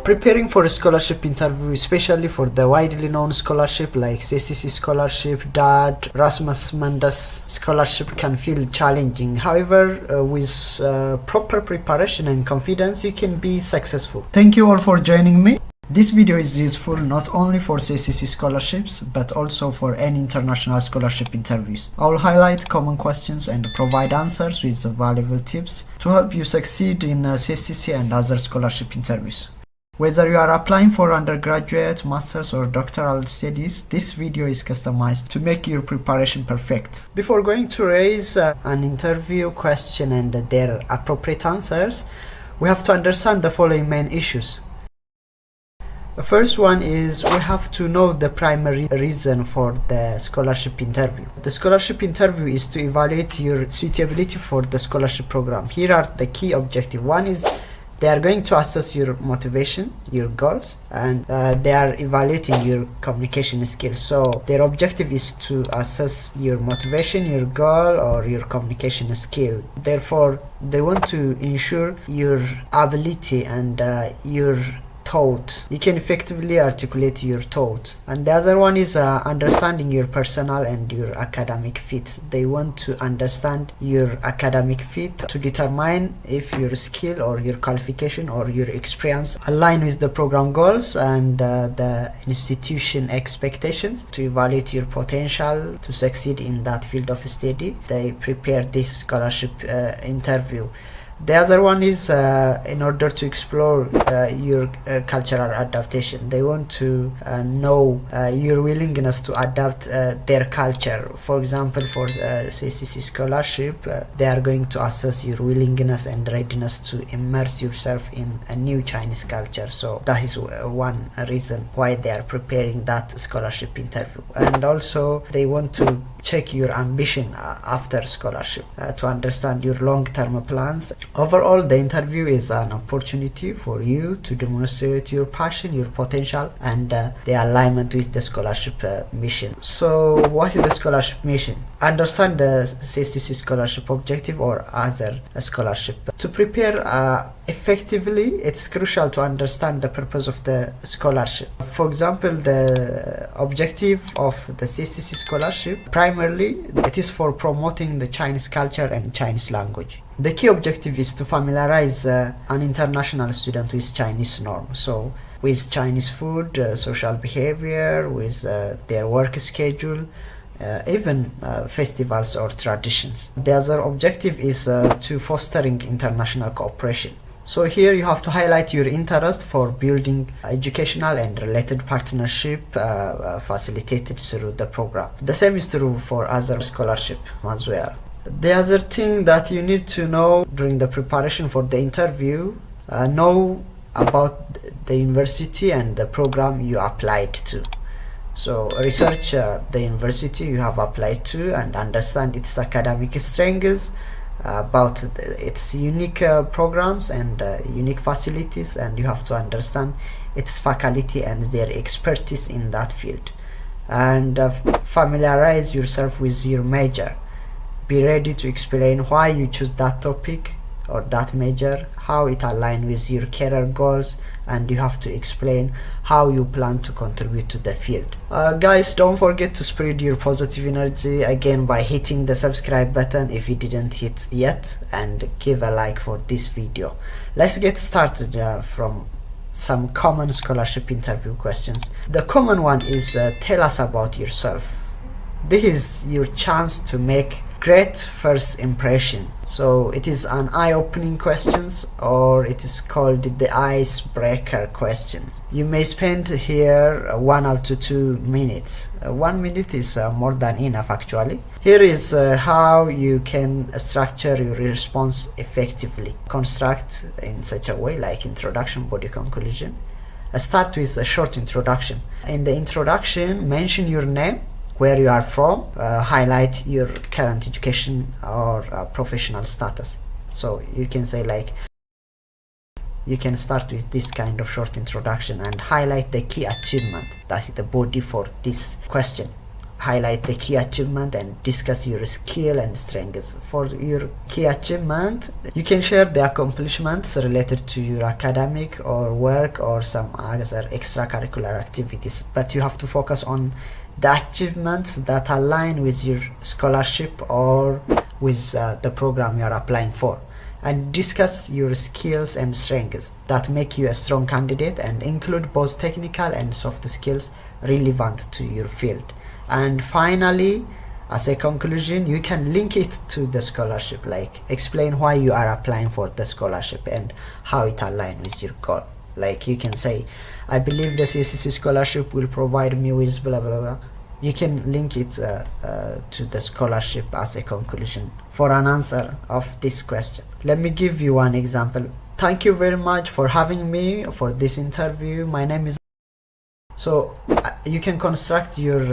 Preparing for a scholarship interview, especially for the widely known scholarship like CCC scholarship, DAD, Rasmus Mundus scholarship, can feel challenging. However, with proper preparation and confidence, you can be successful. Thank you all for joining me. This video is useful not only for CCC scholarships, but also for any international scholarship interviews. I will highlight common questions and provide answers with valuable tips to help you succeed in CCC and other scholarship interviews. Whether you are applying for undergraduate, master's or doctoral studies, this video is customized to make your preparation perfect. Before going to raise an interview question and their appropriate answers, we have to understand the following main issues. The first one is we have to know the primary reason for the scholarship interview. The scholarship interview is to evaluate your suitability for the scholarship program. Here are the key objectives. One is they are going to assess your motivation, your goals, and they are evaluating your communication skills. So their objective is to assess your motivation, your goal, or your communication skill. Therefore, they want to ensure your ability and your thought. You can effectively articulate your thought. And the other one is understanding your personal and your academic fit. They want to understand your academic fit to determine if your skill or your qualification or your experience align with the program goals and the institution expectations to evaluate your potential to succeed in that field of study. They prepare this scholarship interview. The other one is in order to explore your cultural adaptation. They want to know your willingness to adapt their culture. For example, for CCC scholarship, they are going to assess your willingness and readiness to immerse yourself in a new Chinese culture. So that is one reason why they are preparing that scholarship interview. And also they want to check your ambition after scholarship to understand your long-term plans. Overall, the interview is an opportunity for you to demonstrate your passion, your potential, and the alignment with the scholarship mission. So what is the scholarship mission? Understand the CCC scholarship objective or other scholarship. To prepare effectively, it's crucial to understand the purpose of the scholarship. For example, the objective of the CCC scholarship, primarily, it is for promoting the Chinese culture and Chinese language. The key objective is to familiarize an international student with Chinese norms, so with Chinese food, social behavior, with their work schedule, even festivals or traditions. The other objective is to fostering international cooperation. So here you have to highlight your interest for building educational and related partnership facilitated through the program. The same is true for other scholarship as well. The other thing that you need to know during the preparation for the interview, know about the university and the program you applied to. So research the university you have applied to and understand its academic strengths, about its unique programs and unique facilities, and you have to understand its faculty and their expertise in that field. And familiarize yourself with your major. Be ready to explain why you choose that topic or that major, how it aligns with your career goals, and you have to explain how you plan to contribute to the field. Guys, don't forget to spread your positive energy again by hitting the subscribe button if you didn't hit yet, and give a like for this video. Let's get started from some common scholarship interview questions. The common one is tell us about yourself. This is your chance to make great first impression. So it is an eye-opening questions, or it is called the icebreaker question. You may spend here 1 up to 2 minutes. 1 minute is more than enough actually. Here is how you can structure your response effectively. Construct in such a way like introduction, body, conclusion. Start with a short introduction. In the introduction, mention your name, where you are from, highlight your current education or professional status. So you can say like, you can start with this kind of short introduction and highlight the key achievement, that is the body for this question. highlight the key achievement and discuss your skill and strengths. For your key achievement, you can share the accomplishments related to your academic or work or some other extracurricular activities, but you have to focus on the achievements that align with your scholarship or with the program you are applying for, and discuss your skills and strengths that make you a strong candidate, and include both technical and soft skills relevant to your field. And finally, as a conclusion, you can link it to the scholarship, like explain why you are applying for the scholarship and how it aligns with your goal. Like you can say, I believe the CSCC scholarship will provide me with blah blah blah. You can link it to the scholarship as a conclusion for an answer of this question. Let me give you one example. Thank you very much for having me for this interview. My name is... So you can construct your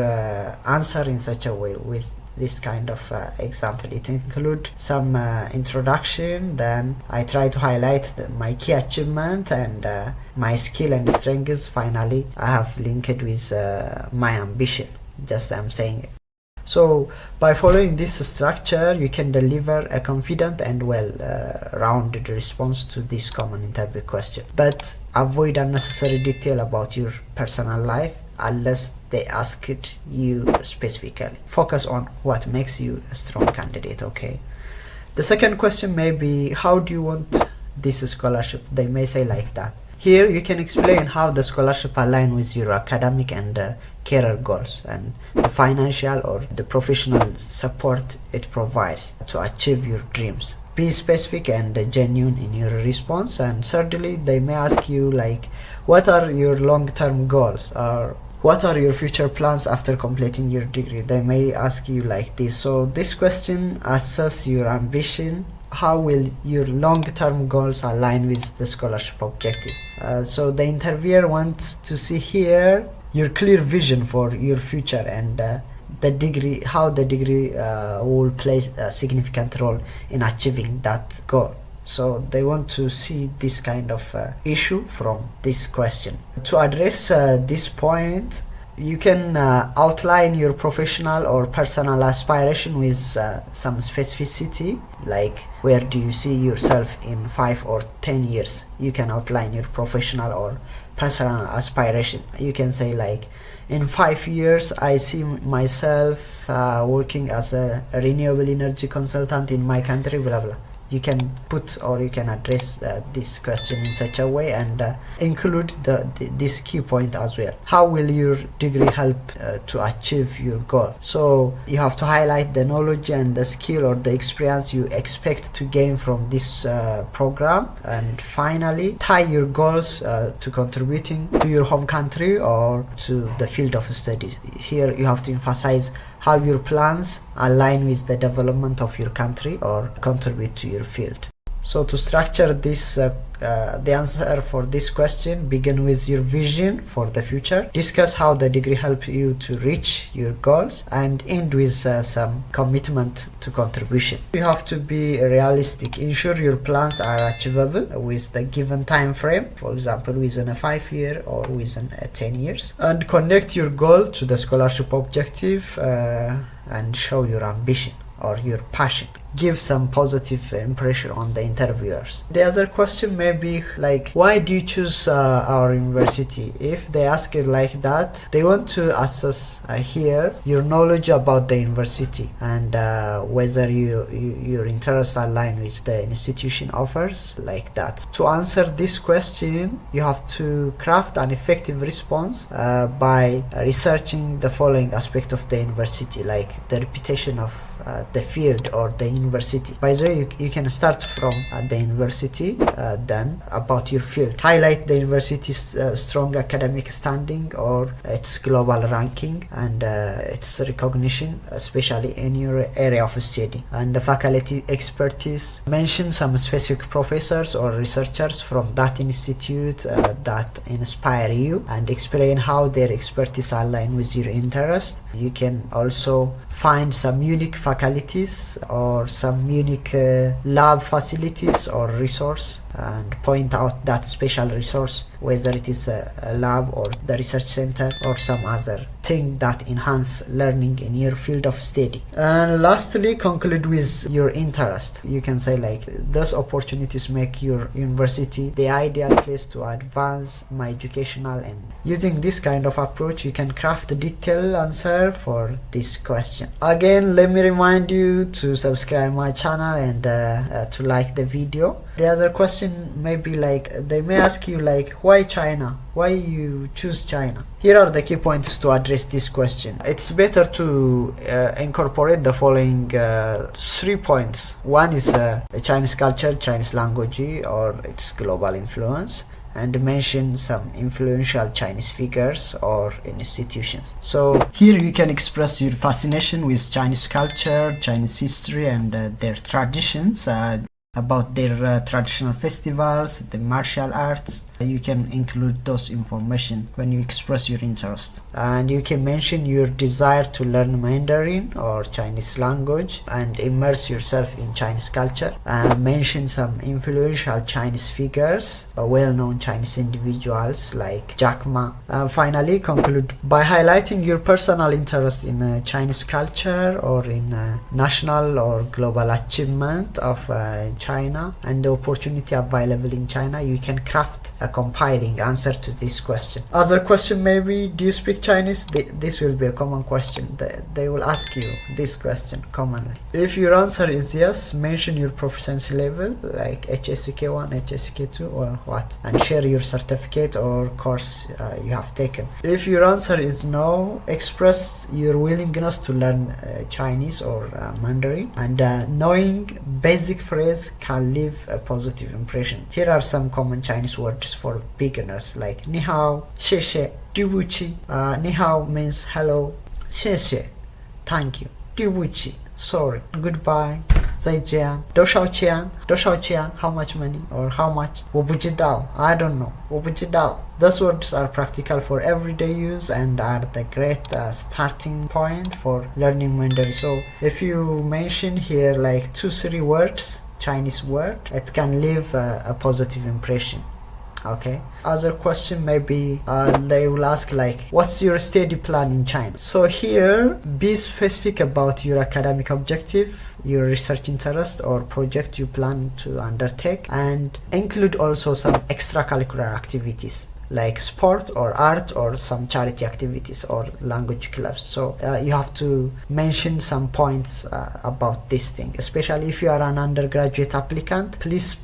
answer in such a way with this kind of example. It includes some introduction, then I try to highlight my key achievement and my skill and strengths. Finally, I have linked with my ambition. Just I'm saying it. So by following this structure, you can deliver a confident and well-rounded response to this common interview question. But avoid unnecessary detail about your personal life unless they ask it you specifically. Focus on what makes you a strong candidate, okay? The second question may be, how do you want this scholarship? They may say like that. Here you can explain how the scholarship aligns with your academic and career goals, and the financial or the professional support it provides to achieve your dreams. Be specific and genuine in your response. And thirdly, they may ask you like, what are your long-term goals, or what are your future plans after completing your degree? They may ask you like this. So this question assesses your ambition. How will your long-term goals align with the scholarship objective? So the interviewer wants to see here your clear vision for your future and the degree, how the degree will play a significant role in achieving that goal. So they want to see this kind of issue from this question. To address this point, you can outline your professional or personal aspiration with some specificity, like where do you see yourself in 5 or 10 years. You can outline your professional or personal aspiration. You can say like, in 5 years I see myself working as a renewable energy consultant in my country, blah blah. You can put or you can address this question in such a way and include this key point as well. How will your degree help to achieve your goal? So you have to highlight the knowledge and the skill or the experience you expect to gain from this program. And finally, tie your goals to contributing to your home country or to the field of study. Here you have to emphasize how your plans align with the development of your country or contribute to your field. So to structure this, the answer for this question, begin with your vision for the future, discuss how the degree helps you to reach your goals, and end with some commitment to contribution. You have to be realistic. Ensure your plans are achievable with the given time frame, for example within a 5-year or within 10 years, and connect your goal to the scholarship objective and show your ambition or your passion. Give some positive impression on the interviewers. The other question may be like, why do you choose our university? If they ask it like that, they want to assess here your knowledge about the university and whether your interest align with the institution offers, like that. To answer this question, you have to craft an effective response by researching the following aspect of the university, like the reputation of the field or the university. By the way, you can start from the university, then about your field. Highlight the university's strong academic standing or its global ranking and its recognition, especially in your area of study, and the faculty expertise. Mention some specific professors or researchers from that institute that inspire you, and explain how their expertise align with your interest. You can also find some unique faculties or some unique lab facilities or resource, and point out that special resource, whether it is a lab or the research center or some other thing that enhance learning in your field of study. And lastly, conclude with your interest. You can say like, those opportunities make your university the ideal place to advance my educational. And using this kind of approach, you can craft a detailed answer for this question. Again, let me remind you to subscribe my channel and to like the video. The other question may be like, they may ask you like, why China? Why you choose China? Here are the key points to address this question. It's better to incorporate the following 3 points. One is the Chinese culture, Chinese language, or its global influence, and mention some influential Chinese figures or institutions. So here you can express your fascination with Chinese culture, Chinese history, and their traditions, about their traditional festivals, the martial arts. You can include those information when you express your interest. And you can mention your desire to learn Mandarin or Chinese language and immerse yourself in Chinese culture. And mention some influential Chinese figures, well-known Chinese individuals like Jack Ma. Finally, conclude by highlighting your personal interest in Chinese culture or in national or global achievement of China and the opportunity available in China. You can craft a compiling answer to this question. Other question maybe, do you speak Chinese? This will be a common question. They will ask you this question commonly. If your answer is yes, mention your proficiency level like HSK1, HSK2 or what, and share your certificate or course you have taken. If your answer is no, express your willingness to learn Chinese or Mandarin, and knowing basic phrase can leave a positive impression. Here are some common Chinese words for beginners like ni hao, xie xie, du bu qi. Ni hao means hello, xie xie, thank you, du bu qi, sorry, goodbye, zai jian, dou shao qian, how much money or how much, wo bu ji dao, I don't know, wo bu ji dao. Those words are practical for everyday use and are the great starting point for learning Mandarin. So if you mention here like 2-3 words, Chinese word, it can leave a positive impression. Okay. Other question maybe they will ask like, what's your study plan in China? So here, be specific about your academic objective, your research interest or project you plan to undertake, and include also some extracurricular activities like sport or art or some charity activities or language clubs. So you have to mention some points about this thing, especially if you are an undergraduate applicant. Please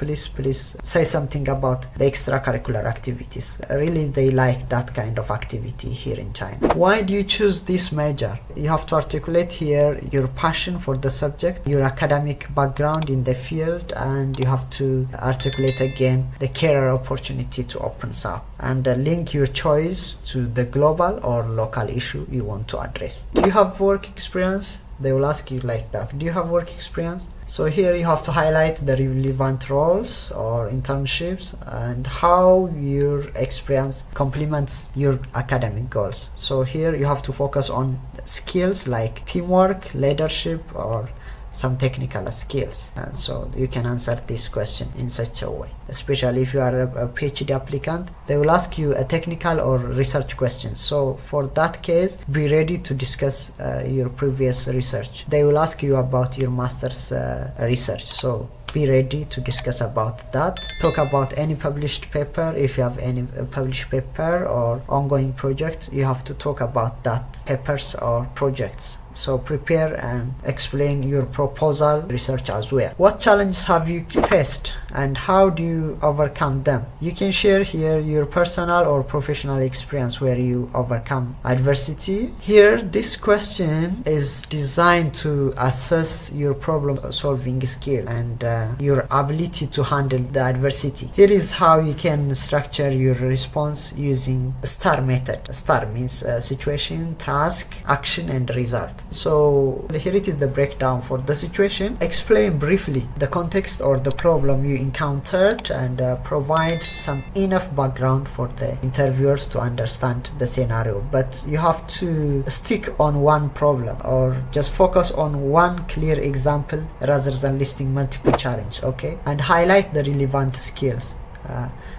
say something about the extracurricular activities. Really, they like that kind of activity here in China. Why do you choose this major? You have to articulate here your passion for the subject, your academic background in the field, and you have to articulate again the career opportunity to opens up, and link your choice to the global or local issue you want to address. Do you have work experience? They will ask you like that. Do you have work experience? So here you have to highlight the relevant roles or internships and how your experience complements your academic goals. So here you have to focus on skills like teamwork, leadership, or some technical skills. And so you can answer this question in such a way. Especially if you are a PhD applicant, they will ask you a technical or research question. So for that case, be ready to discuss your previous research. They will ask you about your master's research. So be ready to discuss about that. Talk about any published paper. If you have any published paper or ongoing project, you have to talk about that papers or projects. So prepare and explain your proposal research as well. What challenges have you faced and how do you overcome them? You can share here your personal or professional experience where you overcome adversity. Here, this question is designed to assess your problem solving skill and your ability to handle the adversity. Here is how you can structure your response using STAR method. STAR means situation, task, action, and result. So here it is the breakdown for the situation. Explain briefly the context or the problem you encountered, and provide some enough background for the interviewers to understand the scenario. But you have to stick on one problem, or just focus on one clear example rather than listing multiple challenges, okay? And highlight the relevant skills.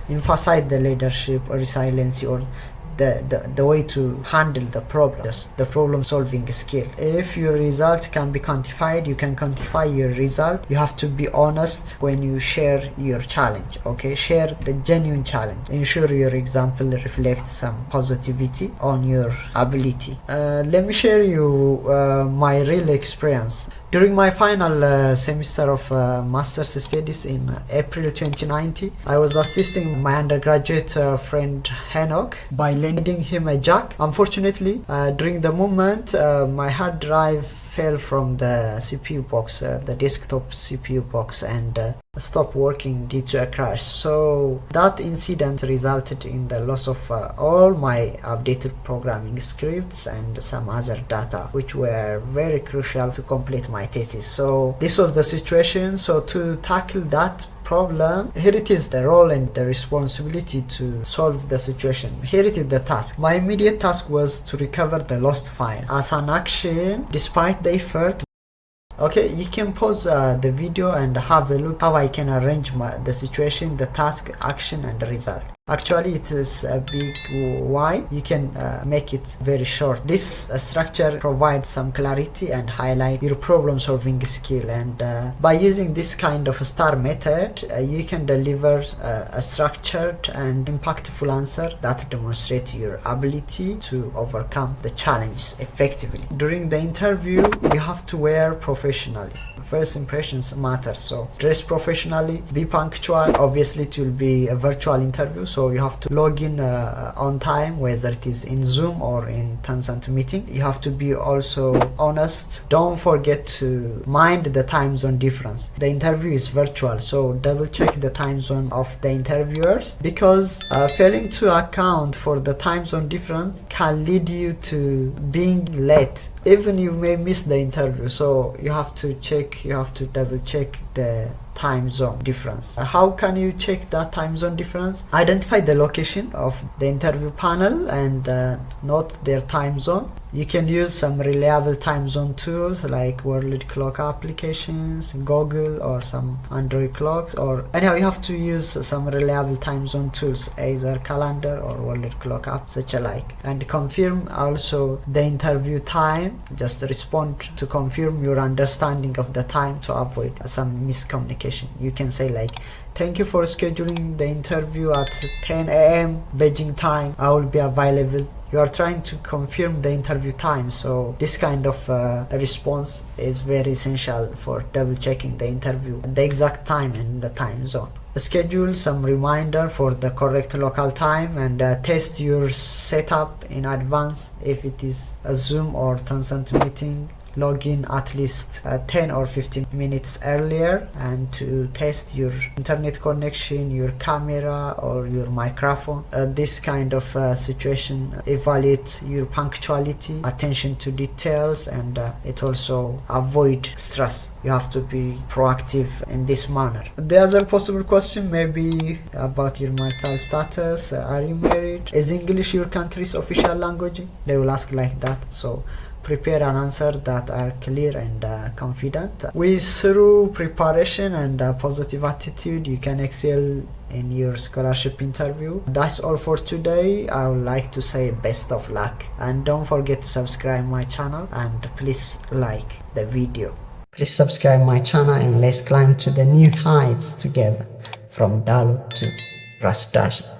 Emphasize the leadership or resilience or the way to handle the problem, just the problem solving skill. If your result can be quantified, you can quantify your result. You have to be honest when you share your challenge, okay? Share the genuine challenge. Ensure your example reflects some positivity on your ability. Let me share you my real experience. During my final semester of master's studies in April 2019, I was assisting my undergraduate friend Henok by lending him a jack. Unfortunately, during the moment, my hard drive fell from the CPU box, the desktop CPU box, and stopped working due to a crash. So that incident resulted in the loss of all my updated programming scripts and some other data, which were very crucial to complete my thesis. So this was the situation. So to tackle that problem, here it is the role and the responsibility to solve the situation. Here it is the task. My immediate task was to recover the lost file. As an action, despite the effort, okay, you can pause the video and have a look how I can arrange the situation, the task, action, and the result. Actually, it is a big why. You can make it very short. This structure provides some clarity and highlight your problem solving skill, and by using this kind of STAR method, you can deliver a structured and impactful answer that demonstrates your ability to overcome the challenges effectively. During the interview, you have to wear professionally. First impressions matter, so dress professionally, be punctual. Obviously it will be a virtual interview, so you have to log in on time, whether it is in Zoom or in Tencent meeting. You have to be also honest. Don't forget to mind the time zone difference. The interview is virtual, so double check the time zone of the interviewers, because failing to account for the time zone difference can lead you to being late. Even you may miss the interview, so you have to double check the time zone difference. How can you check that time zone difference? Identify the location of the interview panel and note their time zone. You can use some reliable time zone tools like world clock applications, Google, or some Android clocks, or anyhow you have to use some reliable time zone tools, either calendar or world clock app, such alike. And confirm also the interview time. Just respond to confirm your understanding of the time to avoid some miscommunication. You can say like, thank you for scheduling the interview at 10 a.m. Beijing time. I will be available. You are trying to confirm the interview time, so this kind of response is very essential for double checking the interview, the exact time and the time zone. Schedule some reminder for the correct local time, and test your setup in advance. If it is a Zoom or Tencent meeting, log in at least 10 or 15 minutes earlier, and to test your internet connection, your camera or your microphone. This kind of situation evaluate your punctuality, attention to details, and it also avoid stress. You have to be proactive in this manner. The other possible question may be about your marital status. Are you married? Is English your country's official language? They will ask like that, so prepare an answer that are clear and confident. Through preparation and positive attitude, you can excel in your scholarship interview. That's all for today. I would like to say best of luck, and don't forget to subscribe my channel, and please like the video. Please subscribe my channel, and let's climb to the new heights together, from Dalu to Rastash.